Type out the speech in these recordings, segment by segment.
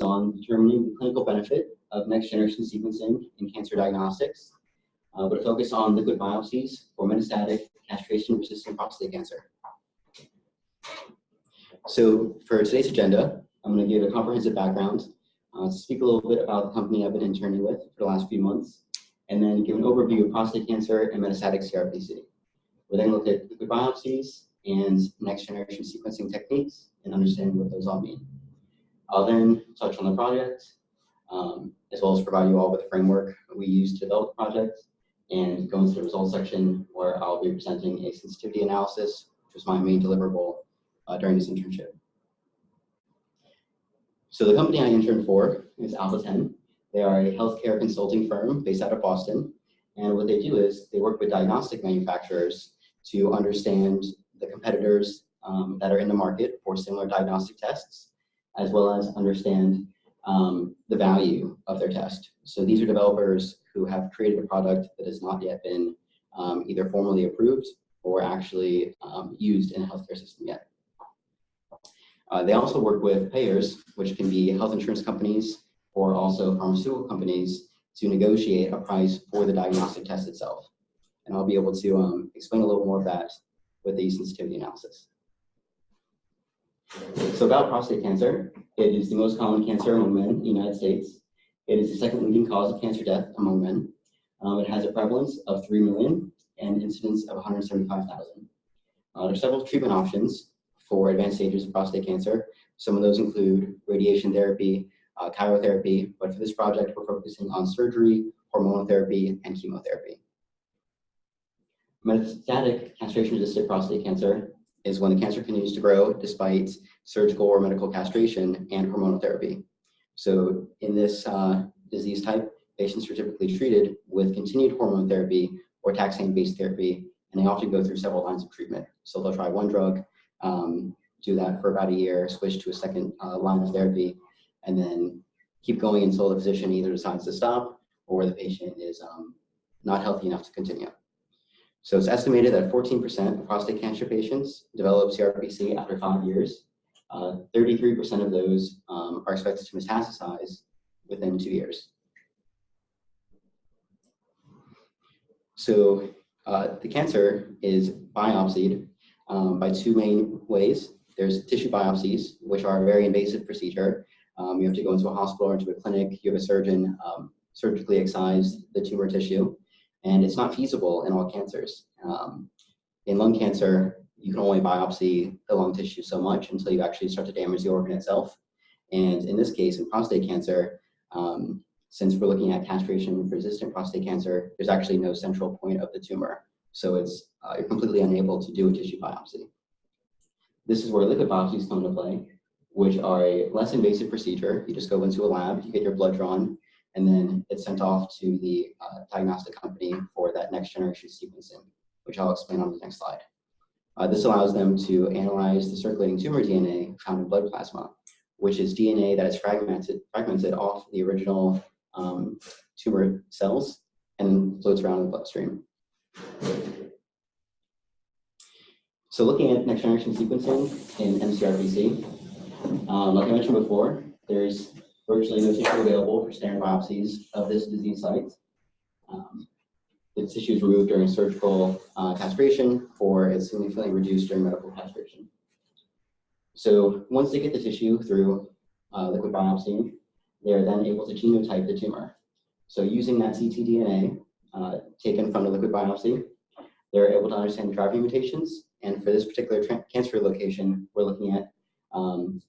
on determining the clinical benefit of next-generation sequencing in cancer diagnostics, but focus on liquid biopsies for metastatic castration-resistant prostate cancer. So for today's agenda, I'm going to give a comprehensive background, to speak a little bit about the company I've been interning with for the last few months, and then give an overview of prostate cancer and metastatic CRPC. We'll then look at liquid biopsies and next-generation sequencing techniques and understand what those all mean. I'll then touch on the project, as well as provide you all with the framework we use to develop the project, and go into the results section where I'll be presenting a sensitivity analysis, which was my main deliverable during this internship. So the company I interned for is Alpha 10. They are a healthcare consulting firm based out of Boston. And what they do is they work with diagnostic manufacturers to understand the competitors that are in the market for similar diagnostic tests, as well as understand the value of their test. So these are developers who have created a product that has not yet been either formally approved or actually used in a healthcare system yet. They also work with payers, which can be health insurance companies or also pharmaceutical companies, to negotiate a price for the diagnostic test itself. And I'll be able to explain a little more of that with the sensitivity analysis. So about prostate cancer, it is the most common cancer among men in the United States. It is the second leading cause of cancer death among men. It has a prevalence of 3 million and incidence of 175,000. There are several treatment options for advanced stages of prostate cancer. Some of those include radiation therapy, chirotherapy, but for this project, we're focusing on surgery, hormonal therapy, and chemotherapy. Metastatic castration-resistant prostate cancer is when the cancer continues to grow despite surgical or medical castration and hormonal therapy. So in this disease type, patients are typically treated with continued hormone therapy or taxane-based therapy, and they often go through several lines of treatment. So they'll try one drug, do that for about a year, switch to a second line of therapy, and then keep going until the physician either decides to stop or the patient is not healthy enough to continue. So it's estimated that 14% of prostate cancer patients develop CRPC after 5 years. 33% of those are expected to metastasize within 2 years. So the cancer is biopsied by two main ways. There's tissue biopsies, which are a very invasive procedure. You have to go into a hospital or into a clinic. You have a surgeon surgically excise the tumor tissue, and it's not feasible in all cancers. In lung cancer, you can only biopsy the lung tissue so much until you actually start to damage the organ itself. And in this case, in prostate cancer, since we're looking at castration-resistant prostate cancer, there's actually no central point of the tumor. So it's you're completely unable to do a tissue biopsy. This is where liquid biopsies come into play, which are a less invasive procedure. You just go into a lab, you get your blood drawn, and then it's sent off to the diagnostic company for that next generation sequencing, which I'll explain on the next slide. This allows them to analyze the circulating tumor DNA found in blood plasma, which is DNA that is fragmented off the original tumor cells and floats around in the bloodstream. So looking at next generation sequencing in MCRPC, like I mentioned before, there's virtually no tissue available for standard biopsies of this disease site. The tissue is removed during surgical castration, or it's significantly reduced during medical castration. So once they get the tissue through liquid biopsy, they're then able to genotype the tumor. So using that ctDNA taken from the liquid biopsy, they're able to understand driving mutations. And for this particular cancer location, we're looking at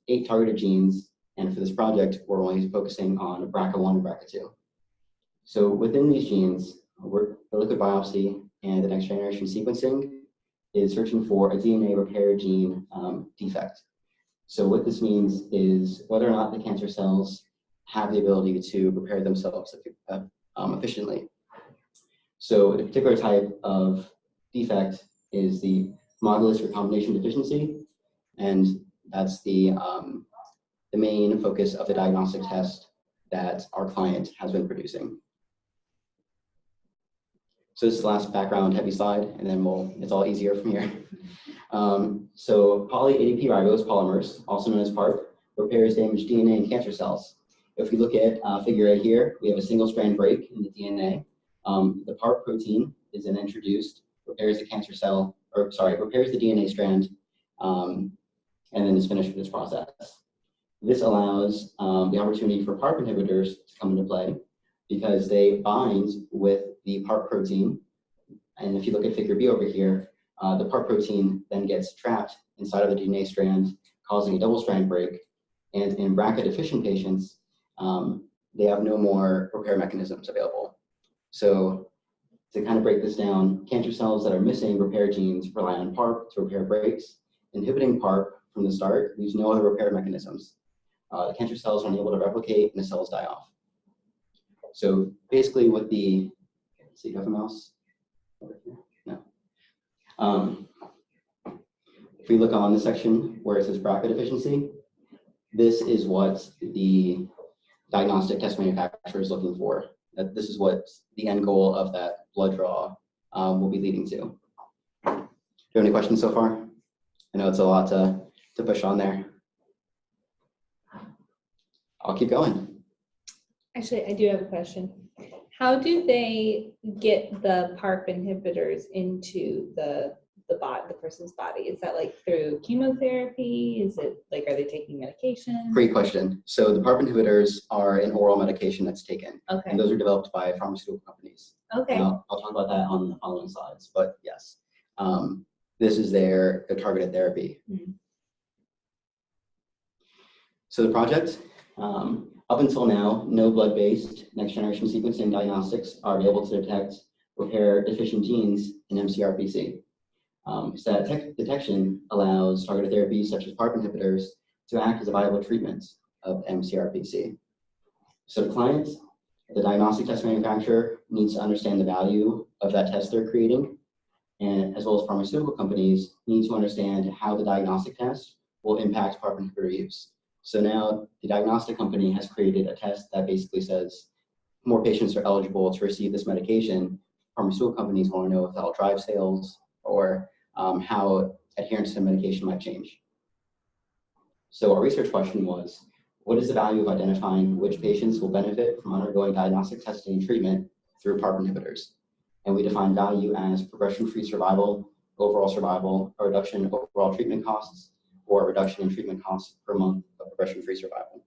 8 targeted genes. And for this project, we're only focusing on BRCA1 and BRCA2. So within these genes, the liquid biopsy and the next generation sequencing is searching for a DNA repair gene defect. So what this means is whether or not the cancer cells have the ability to repair themselves efficiently. So a particular type of defect is the homologous recombination deficiency, and that's the main focus of the diagnostic test that our client has been producing. So this is the last background heavy slide, and then it's all easier from here. So poly-ADP ribose polymers, also known as PARP, repairs damaged DNA in cancer cells. if we look at figure A here, we have a single strand break in the DNA. The PARP protein is then introduced, repairs the cancer cell, or sorry, repairs the DNA strand, and then is finished with this process. This allows the opportunity for PARP inhibitors to come into play because they bind with the PARP protein. And if you look at figure B over here, the PARP protein then gets trapped inside of the DNA strand, causing a double strand break. And in BRCA deficient patients, they have no more repair mechanisms available. So to kind of break this down, cancer cells that are missing repair genes rely on PARP to repair breaks. Inhibiting PARP from the start leaves no other repair mechanisms. The cancer cells are unable to replicate and the cells die off. So basically with the, see, do you have a mouse? No. If we look on this section where it says BRCA deficiency, this is what the diagnostic test manufacturer is looking for. This is what the end goal of that blood draw will be leading to. Do you have any questions so far? I know it's a lot to push on there. I'll keep going. Actually, I do have a question. How do they get the PARP inhibitors into the person's body? Is that like through chemotherapy? Is it like, are they taking medication? Great question. So the PARP inhibitors are an oral medication that's taken. Okay. And those are developed by pharmaceutical companies. Okay. I'll talk about that on the following slides, but yes, this is their targeted therapy. Mm-hmm. So the project, up until now, no blood-based next-generation sequencing diagnostics are able to detect repair deficient genes in MCRPC. So that detection allows targeted therapies such as PARP inhibitors to act as a viable treatment of MCRPC. So the client, the diagnostic test manufacturer, needs to understand the value of that test they're creating, and as well as pharmaceutical companies need to understand how the diagnostic test will impact PARP inhibitor use. So now the diagnostic company has created a test that basically says more patients are eligible to receive this medication. Pharmaceutical companies want to know if that'll drive sales or how adherence to the medication might change. So our research question was, what is the value of identifying which patients will benefit from undergoing diagnostic testing and treatment through PARP inhibitors? And we define value as progression-free survival, overall survival, a reduction in overall treatment costs, or a reduction in treatment costs per month of progression-free survival.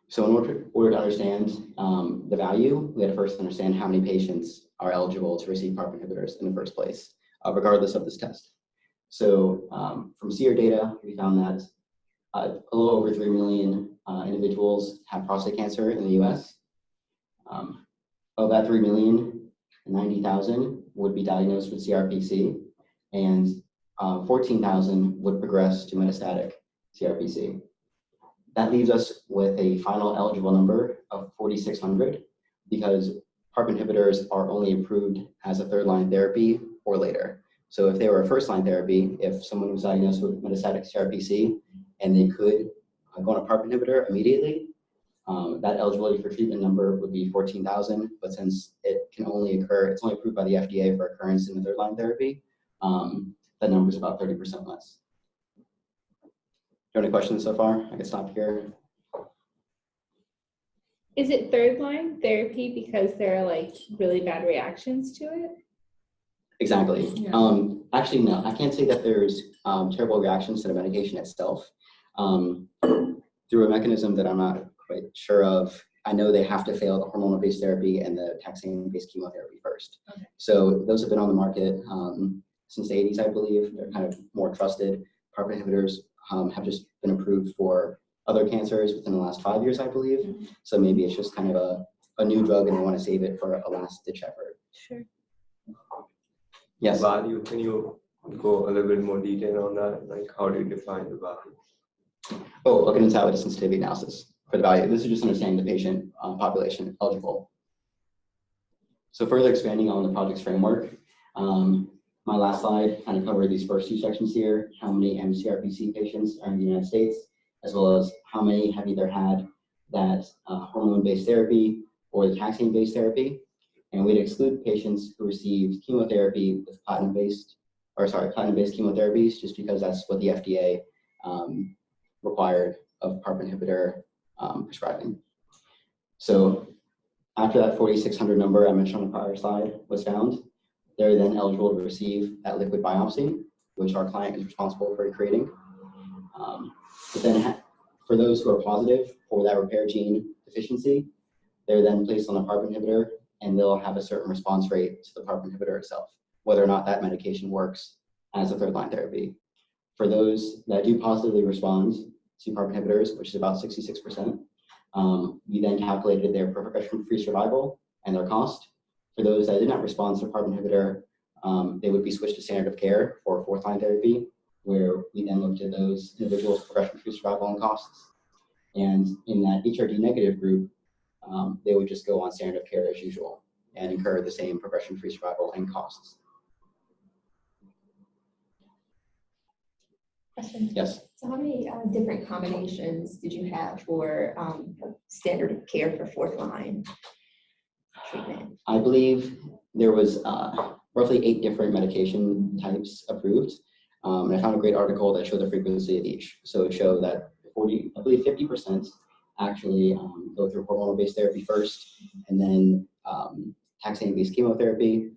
So in order to understand the value, we had to first understand how many patients are eligible to receive PARP inhibitors in the first place, regardless of this test. So from SEER data, we found that a little over 3 million individuals have prostate cancer in the US. Of that 3 million, 90,000 would be diagnosed with CRPC, and 14,000 would progress to metastatic CRPC. That leaves us with a final eligible number of 4,600 because PARP inhibitors are only approved as a third-line therapy or later. So if they were a first-line therapy, if someone was diagnosed with metastatic CRPC and they could go on a PARP inhibitor immediately, that eligibility for treatment number would be 14,000, but since it can only occur, it's only approved by the FDA for occurrence in the third-line therapy, that number is about 30% less. Do you have any questions so far? I can stop here. Is it third-line therapy because there are like really bad reactions to it? Exactly. Yeah. Actually, no, I can't say that there's terrible reactions to the medication itself. Through a mechanism that I'm not quite sure of, I know they have to fail the hormonal-based therapy and the taxane-based chemotherapy first. Okay. So those have been on the market since the 80s, I believe. They're kind of more trusted. PARP inhibitors have just been approved for other cancers within the last 5 years, I believe. Mm-hmm. So maybe it's just kind of a new drug and they want to save it for a last-ditch effort. Sure. Yes? Value, can you go a little bit more detail on that? Like, how do you define the value? Oh, looking into the sensitivity analysis for the value. This is just understanding the patient population eligible. So further expanding on the project's framework, my last slide kind of covered these first two sections here, how many MCRPC patients are in the United States, as well as how many have either had that hormone-based therapy or the taxane-based therapy. And we'd exclude patients who received chemotherapy with platinum-based chemotherapies, just because that's what the FDA required of PARP inhibitor prescribing. So after that 4,600 number I mentioned on the prior slide was found, they're then eligible to receive that liquid biopsy, which our client is responsible for creating. But then for those who are positive for that repair gene deficiency, they're then placed on a PARP inhibitor, and they'll have a certain response rate to the PARP inhibitor itself, whether or not that medication works as a third-line therapy. For those that do positively respond to PARP inhibitors, which is about 66%, we then calculated their progression-free survival and their cost. For those that did not respond to a PARP inhibitor, they would be switched to standard of care for fourth-line therapy, where we then looked at those individuals' progression-free survival and costs. And in that HRD negative group, they would just go on standard of care as usual and incur the same progression-free survival and costs. Question. Yes. So how many different combinations did you have for standard of care for fourth line treatment? I believe there was roughly 8 different medication types approved. And I found a great article that showed the frequency of each. So it showed that 50% actually go through hormonal-based therapy first, and then taxane-based chemotherapy.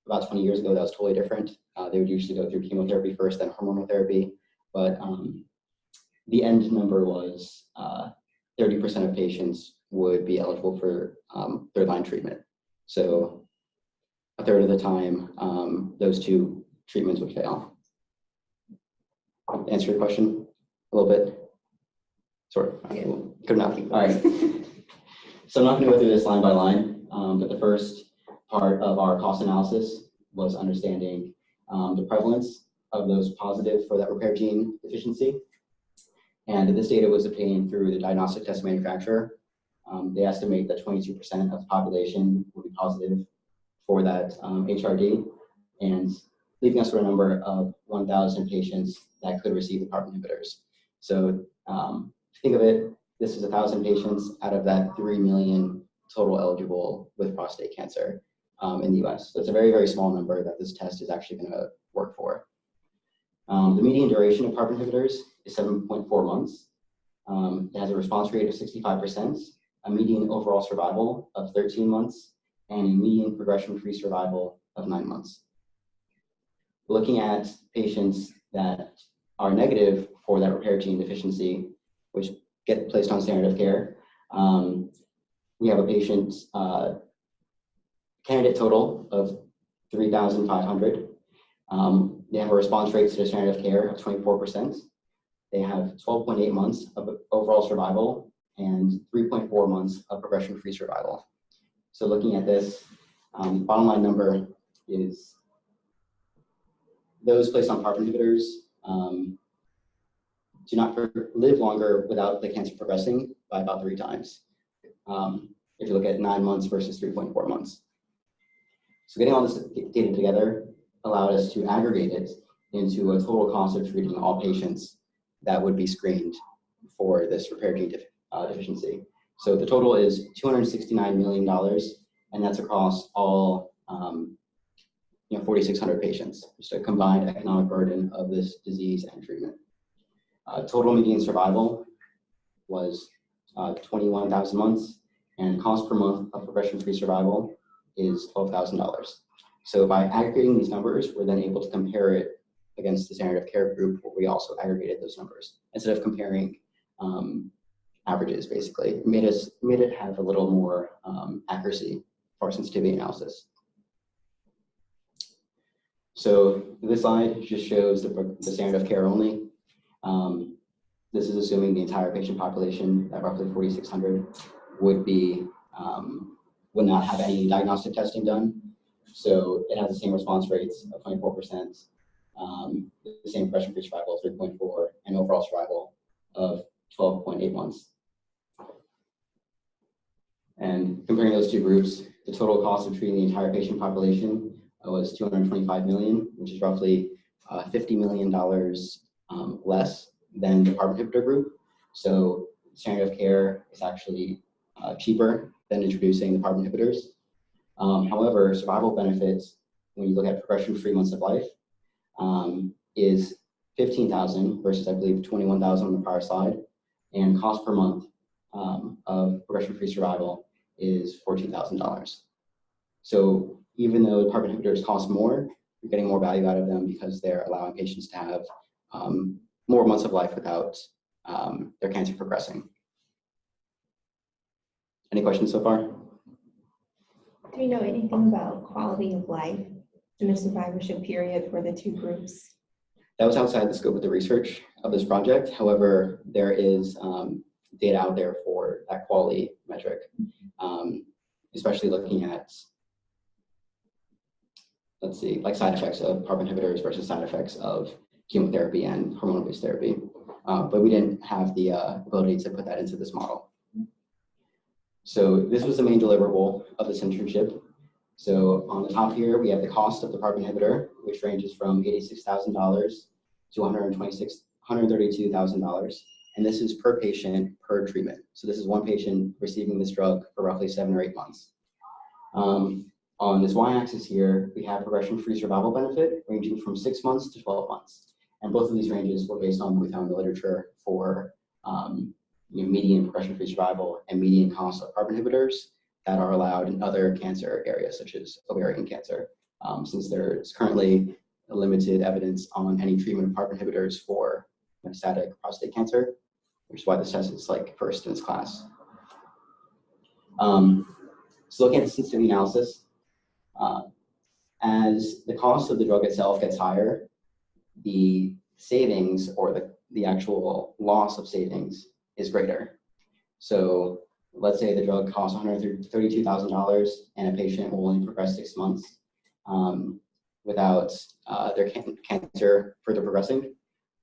About 20 years ago, that was totally different. They would usually go through chemotherapy first, then hormonal therapy. But the end number was 30% of patients would be eligible for third-line treatment. So a third of the time, those 2 treatments would fail. Answer your question a little bit? Sort of. Yeah. Good enough. All right. So I'm not going to go through this line by line, but the first part of our cost analysis was understanding the prevalence of those positive for that repair gene deficiency. And this data was obtained through the diagnostic test manufacturer. They estimate that 22% of the population would be positive for that HRD, and leaving us with a number of 1,000 patients that could receive the PARP inhibitors. So think of it, this is 1,000 patients out of that 3 million total eligible with prostate cancer in the US. So it's a very, very small number that this test is actually going to work for. The median duration of PARP inhibitors is 7.4 months. It has a response rate of 65%, a median overall survival of 13 months, and a median progression-free survival of 9 months. Looking at patients that are negative for that repair gene deficiency, which get placed on standard of care, we have a patient candidate total of 3,500. They have a response rate to the standard of care of 24%. They have 12.8 months of overall survival and 3.4 months of progression-free survival. So looking at this, bottom line number is those placed on PARP inhibitors do not live longer without the cancer progressing by about 3 times. If you look at 9 months versus 3.4 months. So getting all this data together allowed us to aggregate it into a total cost of treating all patients that would be screened for this repair gene deficiency. So the total is $269 million, and that's across all 4,600 patients. Just a combined economic burden of this disease and treatment. Total median survival was 21,000 months, and cost per month of progression-free survival is $12,000. So by aggregating these numbers, we're then able to compare it against the standard of care group, where we also aggregated those numbers instead of comparing averages. Basically, it made it have a little more accuracy for our sensitivity analysis. So this slide just shows the standard of care only. This is assuming the entire patient population, at roughly 4,600, would not have any diagnostic testing done. So it has the same response rates of 24%, the same progression-free survival of 3.4, and overall survival of 12.8 months. And comparing those 2 groups, the total cost of treating the entire patient population was $225 million, which is roughly $50 million less than the PARP inhibitor group. So standard of care is actually cheaper than introducing the PARP inhibitors. However, survival benefits, when you look at progression-free months of life, is $15,000 versus, I believe, $21,000 on the prior slide. And cost per month of progression-free survival is $14,000. So even though PARP inhibitors cost more, you're getting more value out of them because they're allowing patients to have more months of life without their cancer progressing. Any questions so far? Do we know anything about quality of life in the survivorship period for the two groups? That was outside the scope of the research of this project. However, there is data out there for that quality metric, especially looking at, let's see, like side effects of PARP inhibitors versus side effects of chemotherapy and hormone-based therapy. But we didn't have the ability to put that into this model. So this was the main deliverable of this internship. So on the top here, we have the cost of the PARP inhibitor, which ranges from $86,000 to $132,000. And this is per patient per treatment. So this is one patient receiving this drug for roughly 7 or 8 months. On this y-axis here, we have progression-free survival benefit ranging from 6 months to 12 months. And both of these ranges were based on what we found in the literature for median progression-free survival and median cost of PARP inhibitors that are allowed in other cancer areas, such as ovarian cancer, since there's currently limited evidence on any treatment of PARP inhibitors for metastatic prostate cancer, which is why this test is like first in its class. So looking at the sensitivity analysis, as the cost of the drug itself gets higher, the savings or the actual loss of savings is greater. So let's say the drug costs $132,000 and a patient will only progress 6 months without their cancer further progressing.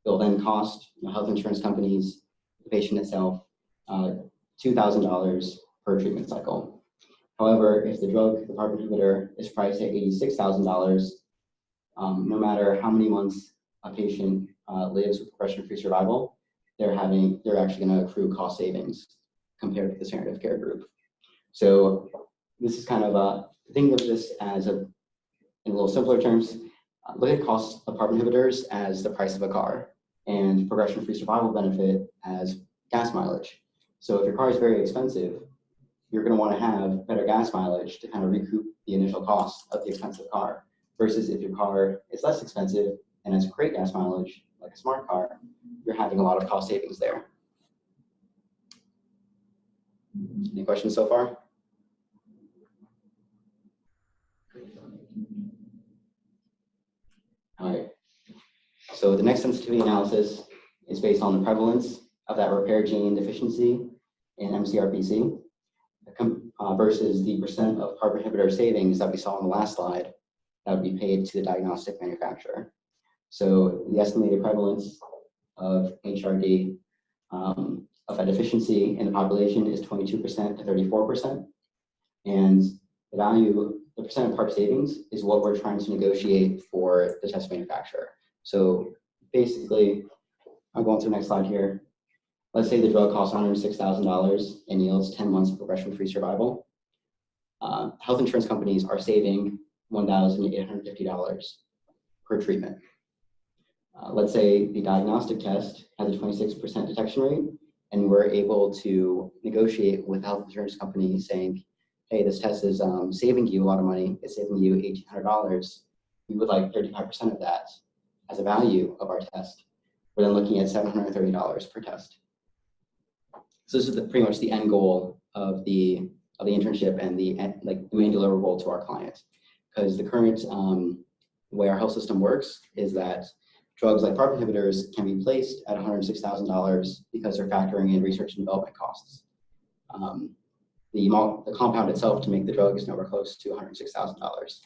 It'll then cost health insurance companies, the patient itself, $2,000 per treatment cycle. However, if the drug, the PARP inhibitor, is priced at $86,000, no matter how many months a patient lives with progression-free survival, they're actually going to accrue cost savings compared to the standard of care group. So this is kind of think of this as in a little simpler terms. Look at costs of PARP inhibitors as the price of a car, and progression-free survival benefit as gas mileage. So if your car is very expensive, you're going to want to have better gas mileage to kind of recoup the initial cost of the expensive car, versus if your car is less expensive and has great gas mileage, like a smart car, you're having a lot of cost savings there. Any questions so far? All right. So the next sensitivity analysis is based on the prevalence of that repair gene deficiency in MCRPC versus the percent of PARP inhibitor savings that we saw on the last slide that would be paid to the diagnostic manufacturer. So the estimated prevalence of HRD of that deficiency in the population is 22% to 34%. And the value, the percent of PARP savings is what we're trying to negotiate for the test manufacturer. So basically, I'll go on to the next slide here. Let's say the drug costs $106,000 and yields 10 months of progression-free survival. Health insurance companies are saving $1,850 per treatment. Let's say the diagnostic test has a 26% detection rate, and we're able to negotiate with the health insurance company saying, hey, this test is saving you a lot of money. It's saving you $1,800. We would like 35% of that as a value of our test. We're then looking at $730 per test. So this is pretty much the end goal of the internship and the main deliverable to our client. Because the current way our health system works is that drugs like PARP inhibitors can be placed at $106,000 because they're factoring in research and development costs. The compound itself to make the drug is nowhere close to $106,000.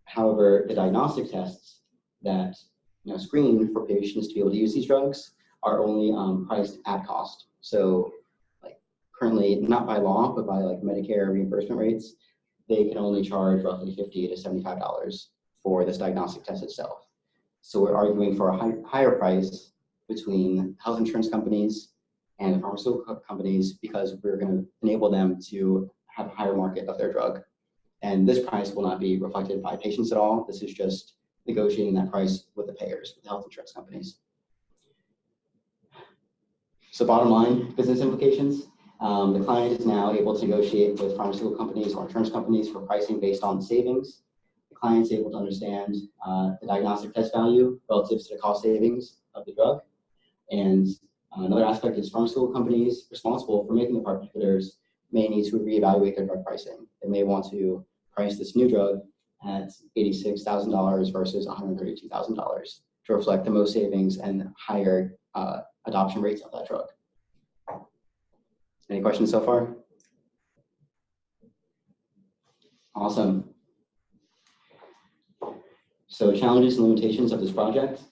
However, the diagnostic tests that screen for patients to be able to use these drugs are only priced at cost. So currently, not by law, but by Medicare reimbursement rates, they can only charge roughly $50 to $75 for this diagnostic test itself. So we're arguing for a higher price between health insurance companies and pharmaceutical companies because we're going to enable them to have a higher market of their drug. And this price will not be reflected by patients at all. This is just negotiating that price with the payers, with the health insurance companies. So bottom line, business implications. The client is now able to negotiate with pharmaceutical companies or insurance companies for pricing based on savings. The client is able to understand the diagnostic test value relative to the cost savings of the drug. And another aspect is pharmaceutical companies responsible for making the PARP inhibitors may need to reevaluate their drug pricing. They may want to price this new drug at $86,000 versus $132,000 to reflect the most savings and higher adoption rates of that drug. Any questions so far? Awesome. So challenges and limitations of this project.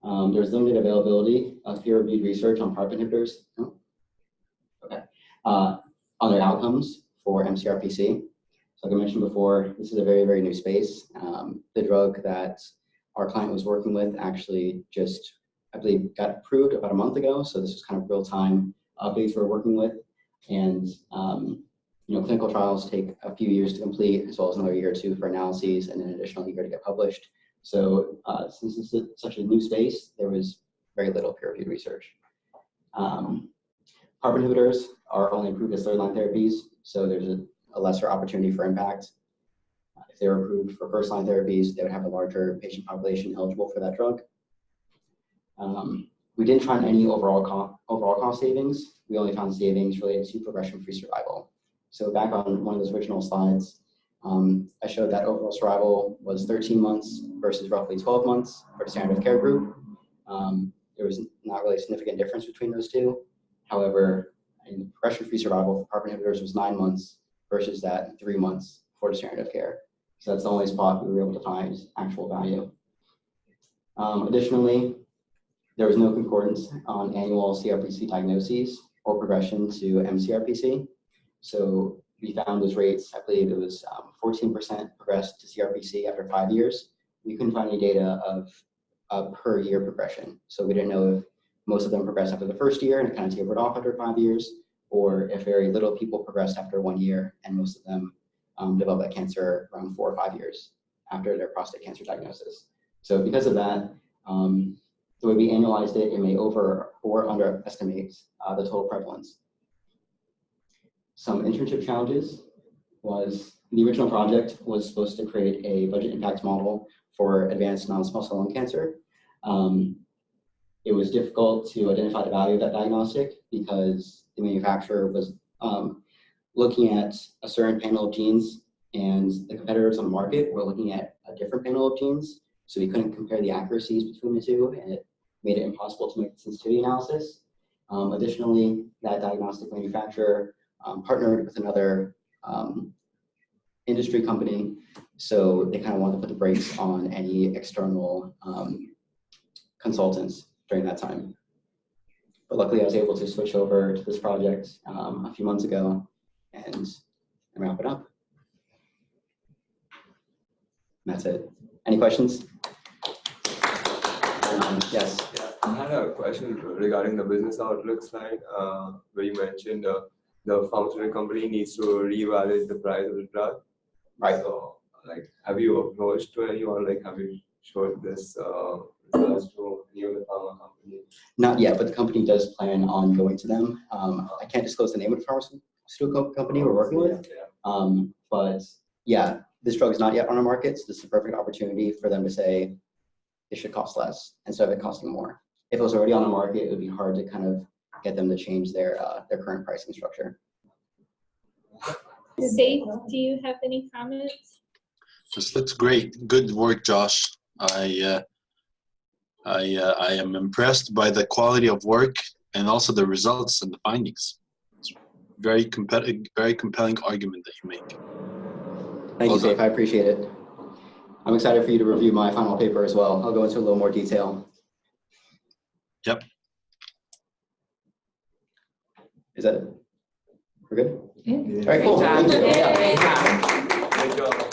There's limited availability of peer-reviewed research on PARP inhibitors. Oh. Okay. On their outcomes for MCRPC. So like I mentioned before, this is a very, very new space. The drug that our client was working with actually just, I believe, got approved about a month ago. So this is kind of real-time updates we're working with. And clinical trials take a few years to complete, as well as another year or two for analyses and an additional year to get published. So since this is such a new space, there was very little peer-reviewed research. PARP inhibitors are only approved as third-line therapies, so there's a lesser opportunity for impact. If they were approved for first-line therapies, they would have a larger patient population eligible for that drug. We didn't find any overall cost savings. We only found savings related to progression-free survival. So back on one of those original slides, I showed that overall survival was 13 months versus roughly 12 months for the standard of care group. There was not really a significant difference between those two. However, in progression-free survival for PARP inhibitors was 9 months versus that 3 months for the standard of care. So that's the only spot we were able to find actual value. Additionally, there was no concordance on annual CRPC diagnoses or progression to MCRPC. So we found those rates, I believe it was 14% progressed to CRPC after 5 years. We couldn't find any data of per year progression. So we didn't know if most of them progressed after the first year and it kind of tapered off after 5 years, or if very little people progressed after 1 year and most of them developed that cancer around 4 or 5 years after their prostate cancer diagnosis. So because of that, the way we analyzed it, it may over or underestimate the total prevalence. Some internship challenges was the original project was supposed to create a budget impact model for advanced non-small cell lung cancer. It was difficult to identify the value of that diagnostic because the manufacturer was looking at a certain panel of genes and the competitors on the market were looking at a different panel of genes. So we couldn't compare the accuracies between the two, and it made it impossible to make the sensitivity analysis. Additionally, that diagnostic manufacturer partnered with another industry company, so they kind of wanted to put the brakes on any external consultants during that time. But luckily, I was able to switch over to this project a few months ago and wrap it up. And that's it. Any questions? Yes. Yeah, I had a question regarding the business outlook slide where you mentioned the pharmaceutical company needs to reevaluate the price of the drug. Right. So, like, have you approached to anyone? Like, have you showed this results to any of the pharma company? Not yet, but the company does plan on going to them. I can't disclose the name of the pharmaceutical company we're working with, but yeah, this drug is not yet on the market, so this is a perfect opportunity for them to say it should cost less instead of it costing more. If it was already on the market, it would be hard to kind of get them to change their current pricing structure. Dave, do you have any comments? This looks great. Good work, Josh. I am impressed by the quality of work and also the results and the findings. It's very compelling argument that you make. Thank you, Dave. I appreciate it. I'm excited for you to review my final paper as well. I'll go into a little more detail. Yep. Is that it? We're good? Yeah. All right, cool. Great job. Thank you. Yeah. Great job. Great job.